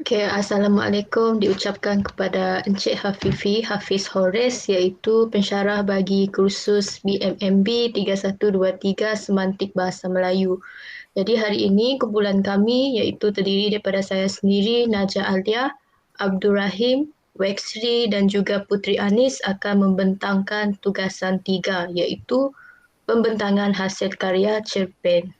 Okay, Assalamualaikum diucapkan kepada Encik Hafifi Hafiz Horis iaitu pensyarah bagi kursus BMMB 3123 Semantik Bahasa Melayu. Jadi hari ini kumpulan kami iaitu terdiri daripada saya sendiri, Najah Alia, Abdul Rahim, Weksri dan juga Putri Anis akan membentangkan tugasan 3 iaitu pembentangan hasil karya cerpen.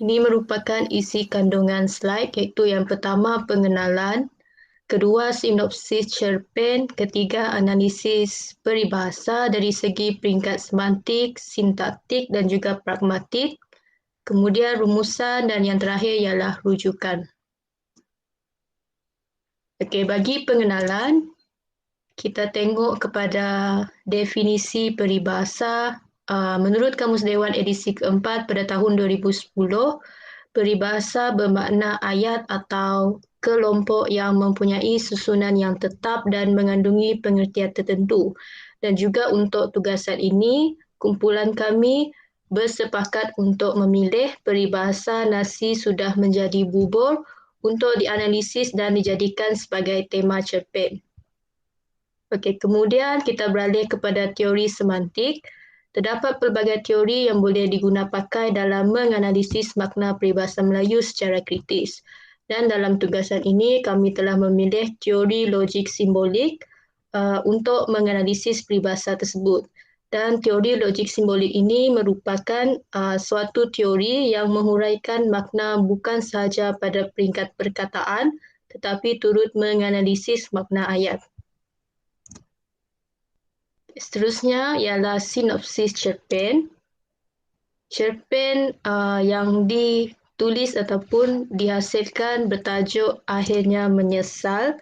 Ini merupakan isi kandungan slide iaitu yang pertama pengenalan, kedua sinopsis cerpen, ketiga analisis peribahasa dari segi peringkat semantik, sintaktik dan juga pragmatik, kemudian rumusan dan yang terakhir ialah rujukan. Okey, bagi pengenalan, kita tengok kepada definisi peribahasa. Menurut Kamus Dewan edisi keempat pada tahun 2010, peribahasa bermakna ayat atau kelompok yang mempunyai susunan yang tetap dan mengandungi pengertian tertentu. Dan juga untuk tugasan ini, kumpulan kami bersepakat untuk memilih peribahasa nasi sudah menjadi bubur untuk dianalisis dan dijadikan sebagai tema cerpen. Okey, kemudian kita beralih kepada teori semantik. Terdapat pelbagai teori yang boleh digunapakai dalam menganalisis makna peribahasa Melayu secara kritis. Dan dalam tugasan ini, kami telah memilih teori logik simbolik untuk menganalisis peribahasa tersebut. Dan teori logik simbolik ini merupakan suatu teori yang menghuraikan makna bukan sahaja pada peringkat perkataan, tetapi turut menganalisis makna ayat. Seterusnya ialah sinopsis cerpen. Cerpen yang ditulis ataupun dihasilkan bertajuk Akhirnya Menyesal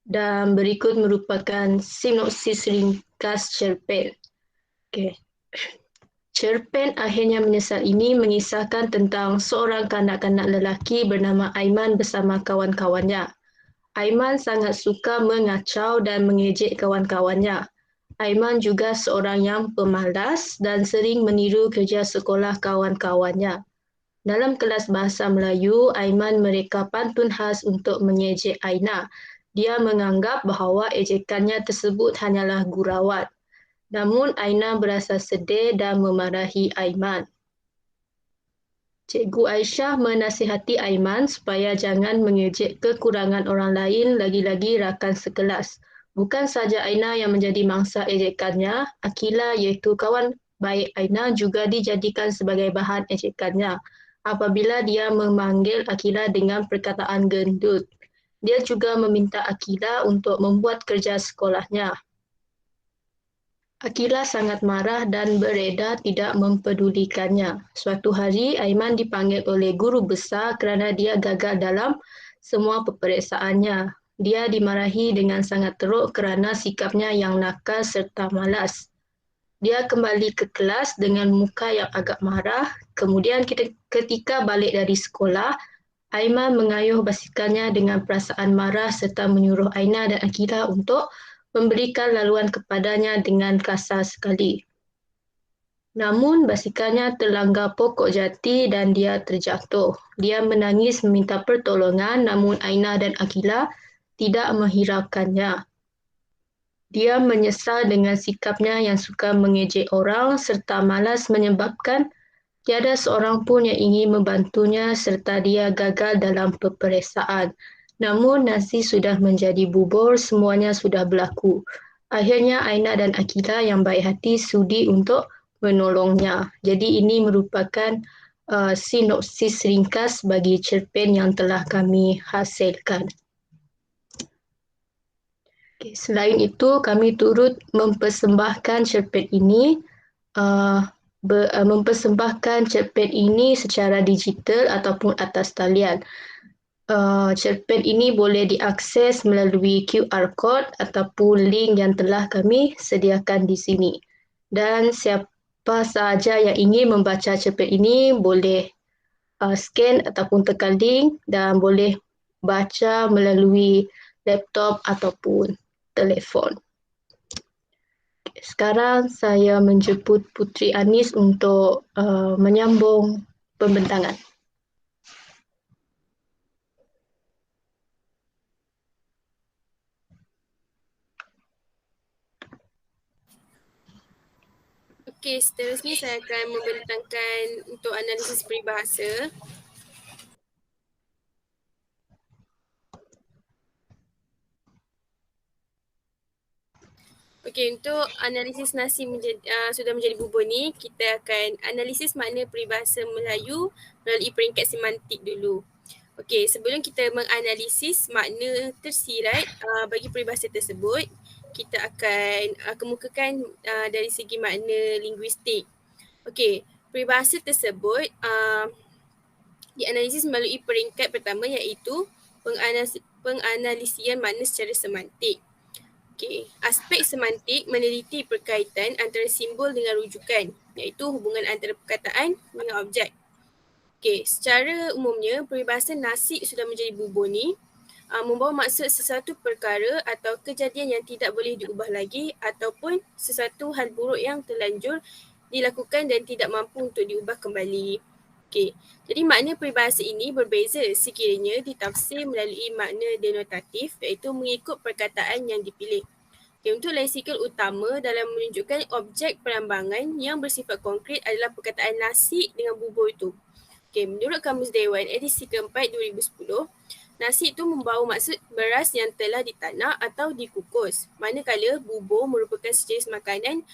dan berikut merupakan sinopsis ringkas cerpen. Okay. Cerpen Akhirnya Menyesal ini mengisahkan tentang seorang kanak-kanak lelaki bernama Aiman bersama kawan-kawannya. Aiman sangat suka mengacau dan mengejek kawan-kawannya. Aiman juga seorang yang pemalas dan sering meniru kerja sekolah kawan-kawannya. Dalam kelas bahasa Melayu, Aiman mereka pantun khas untuk mengejek Aina. Dia menganggap bahawa ejekannya tersebut hanyalah gurawat. Namun Aina berasa sedih dan memarahi Aiman. Cikgu Aisyah menasihati Aiman supaya jangan mengejek kekurangan orang lain, lagi-lagi rakan sekelas. Bukan saja Aina yang menjadi mangsa ejekannya, Akila iaitu kawan baik Aina juga dijadikan sebagai bahan ejekannya apabila dia memanggil Akila dengan perkataan gendut. Dia juga meminta Akila untuk membuat kerja sekolahnya. Akila sangat marah dan beredar tidak mempedulikannya. Suatu hari, Aiman dipanggil oleh guru besar kerana dia gagal dalam semua peperiksaannya. Dia dimarahi dengan sangat teruk kerana sikapnya yang nakal serta malas. Dia kembali ke kelas dengan muka yang agak marah. Kemudian ketika balik dari sekolah, Aiman mengayuh basikalnya dengan perasaan marah serta menyuruh Aina dan Akila untuk memberikan laluan kepadanya dengan kasar sekali. Namun basikalnya terlanggar pokok jati dan dia terjatuh. Dia menangis meminta pertolongan namun Aina dan Akila tidak menghiraukannya. Dia menyesal dengan sikapnya yang suka mengejek orang serta malas menyebabkan tiada seorang pun yang ingin membantunya serta dia gagal dalam peperiksaan. Namun nasi sudah menjadi bubur, semuanya sudah berlaku. Akhirnya Aina dan Akila yang baik hati sudi untuk menolongnya. Jadi ini merupakan sinopsis ringkas bagi cerpen yang telah kami hasilkan. Okay, selain itu, kami turut mempersembahkan cerpen ini mempersembahkan cerpen ini secara digital ataupun atas talian. Cerpen ini boleh diakses melalui QR code ataupun link yang telah kami sediakan di sini. Dan siapa sahaja yang ingin membaca cerpen ini boleh scan ataupun tekan link dan boleh baca melalui laptop ataupun telefon. Sekarang saya menjemput Putri Anis untuk menyambung pembentangan. Okey, seterusnya saya akan membentangkan untuk analisis peribahasa. Okey, untuk analisis nasi sudah menjadi bubur ni, kita akan analisis makna peribahasa Melayu melalui peringkat semantik dulu. Okey, sebelum kita menganalisis makna tersirat bagi peribahasa tersebut, kita akan kemukakan dari segi makna linguistik. Okey, peribahasa tersebut dianalisis melalui peringkat pertama iaitu penganalisian makna secara semantik. Okey, aspek semantik meneliti perkaitan antara simbol dengan rujukan, iaitu hubungan antara perkataan dengan objek. Okey, secara umumnya peribahasa nasi sudah menjadi bubur ni membawa maksud sesuatu perkara atau kejadian yang tidak boleh diubah lagi ataupun sesuatu hal buruk yang terlanjur dilakukan dan tidak mampu untuk diubah kembali. Okey, jadi makna peribahasa ini berbeza sekiranya ditafsir melalui makna denotatif iaitu mengikut perkataan yang dipilih. Okay, untuk leksikal utama dalam menunjukkan objek perambangan yang bersifat konkret adalah perkataan nasi dengan bubur itu. Okay, menurut Kamus Dewan edisi keempat 2010, nasi itu membawa maksud beras yang telah ditanak atau dikukus. Manakala bubur merupakan sejenis makanan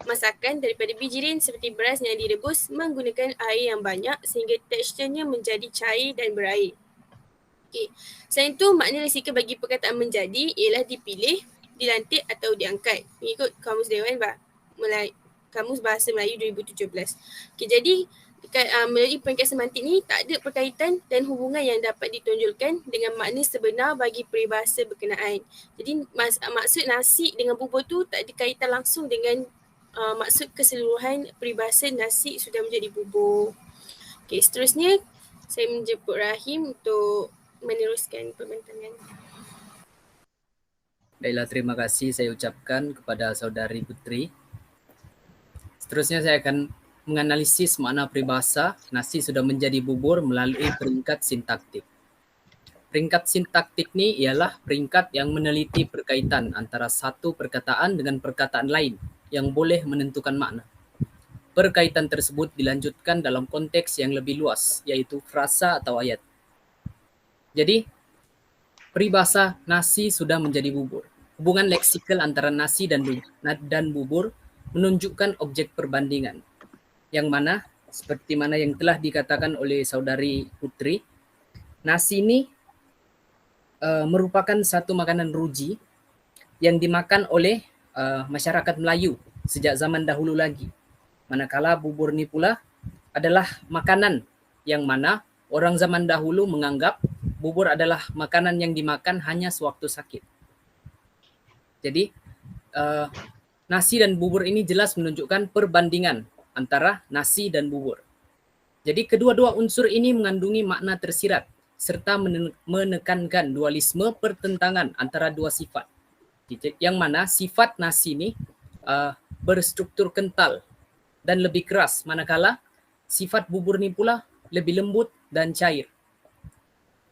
masakan daripada bijirin seperti beras yang direbus menggunakan air yang banyak sehingga teksturnya menjadi cair dan berair. Okay. Selain itu, makna leksikal bagi perkataan menjadi ialah dipilih, dilantik atau diangkat mengikut Kamus Dewan Kamus Bahasa Melayu 2017. Okay, jadi melalui peringkat semantik ni tak ada perkaitan dan hubungan yang dapat ditonjolkan dengan makna sebenar bagi peribahasa berkenaan. Jadi maksud nasi dengan bubur tu tak ada kaitan langsung dengan maksud keseluruhan peribahasa nasi sudah menjadi bubur. Okay, seterusnya saya menjemput Rahim untuk meneruskan pembentangan. Baiklah, terima kasih saya ucapkan kepada saudari Putri. Seterusnya saya akan menganalisis makna peribahasa nasi sudah menjadi bubur melalui peringkat sintaktik. Peringkat sintaktik ni ialah peringkat yang meneliti perkaitan antara satu perkataan dengan perkataan lain yang boleh menentukan makna. Perkaitan tersebut dilanjutkan dalam konteks yang lebih luas, iaitu frasa atau ayat. Jadi, peribahasa nasi sudah menjadi bubur. Hubungan leksikal antara nasi dan bubur menunjukkan objek perbandingan, yang mana seperti mana yang telah dikatakan oleh saudari Putri, nasi ini merupakan satu makanan ruji yang dimakan oleh masyarakat Melayu sejak zaman dahulu lagi. Manakala bubur ni pula adalah makanan yang mana orang zaman dahulu menganggap bubur adalah makanan yang dimakan hanya sewaktu sakit. Jadi nasi dan bubur ini jelas menunjukkan perbandingan antara nasi dan bubur. Jadi kedua-dua unsur ini mengandungi makna tersirat serta menekankan dualisme pertentangan antara dua sifat. Yang mana sifat nasi ini berstruktur kental dan lebih keras, manakala sifat bubur ni pula lebih lembut dan cair.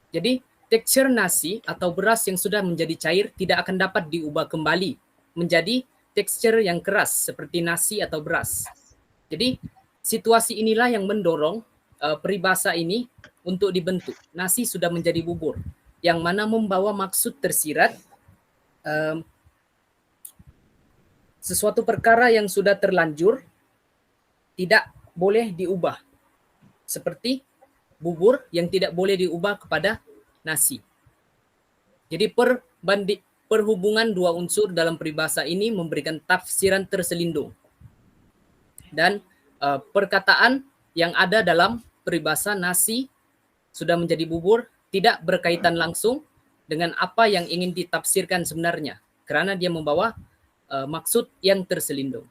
Jadi tekstur nasi atau beras yang sudah menjadi cair tidak akan dapat diubah kembali menjadi tekstur yang keras seperti nasi atau beras. Jadi situasi inilah yang mendorong peribahasa ini untuk dibentuk. Nasi sudah menjadi bubur, yang mana membawa maksud tersirat sesuatu perkara yang sudah terlanjur tidak boleh diubah. Seperti bubur yang tidak boleh diubah kepada nasi. Jadi perhubungan dua unsur dalam peribahasa ini memberikan tafsiran terselindung. Dan perkataan yang ada dalam peribahasa nasi sudah menjadi bubur tidak berkaitan langsung dengan apa yang ingin ditafsirkan sebenarnya, kerana dia membawa maksud yang terselindung.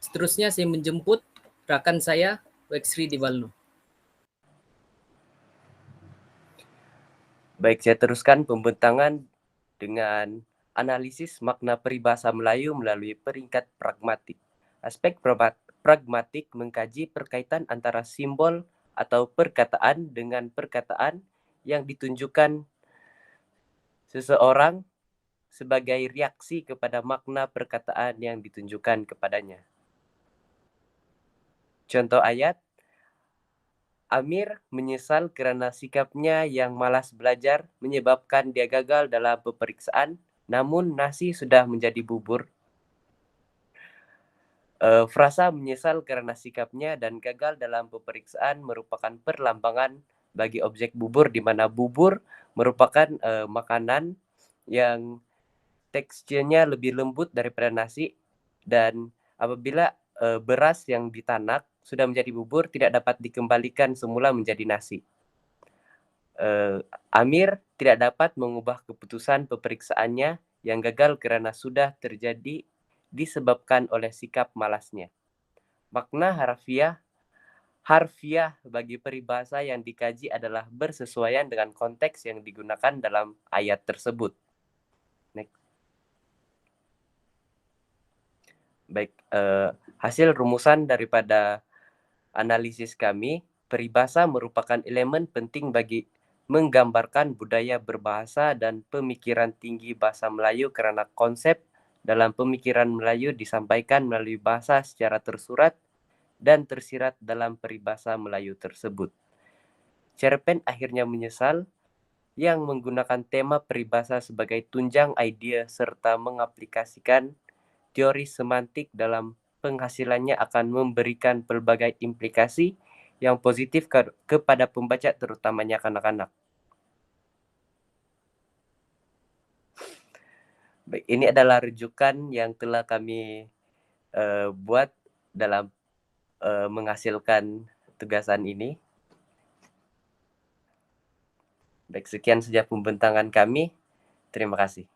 Seterusnya saya menjemput rakan saya, Weksri Divalno. Baik, saya teruskan pembentangan dengan analisis makna peribahasa Melayu melalui peringkat pragmatik. Aspek pragmatik mengkaji perkaitan antara simbol atau perkataan dengan perkataan yang ditunjukkan seseorang sebagai reaksi kepada makna perkataan yang ditunjukkan kepadanya. Contoh ayat, Amir menyesal karena sikapnya yang malas belajar menyebabkan dia gagal dalam peperiksaan, namun nasi sudah menjadi bubur. Frasa menyesal karena sikapnya dan gagal dalam peperiksaan merupakan perlambangan bagi objek bubur, di mana bubur merupakan makanan yang teksturnya lebih lembut daripada nasi, dan apabila beras yang ditanak sudah menjadi bubur tidak dapat dikembalikan semula menjadi nasi. Amir tidak dapat mengubah keputusan peperiksaannya yang gagal karena sudah terjadi disebabkan oleh sikap malasnya. Makna harfiah bagi peribahasa yang dikaji adalah bersesuaian dengan konteks yang digunakan dalam ayat tersebut. Next. Baik, hasil rumusan daripada analisis kami, peribahasa merupakan elemen penting bagi menggambarkan budaya berbahasa dan pemikiran tinggi bahasa Melayu karena konsep dalam pemikiran Melayu disampaikan melalui bahasa secara tersurat dan tersirat dalam peribahasa Melayu tersebut. Cerpen akhirnya menyesal yang menggunakan tema peribahasa sebagai tunjang idea serta mengaplikasikan teori semantik dalam penghasilannya akan memberikan pelbagai implikasi yang positif kepada pembaca, terutamanya kanak-kanak. Baik, ini adalah rujukan yang telah kami buat dalam menghasilkan tugasan ini. Baik, sekian saja pembentangan kami. Terima kasih.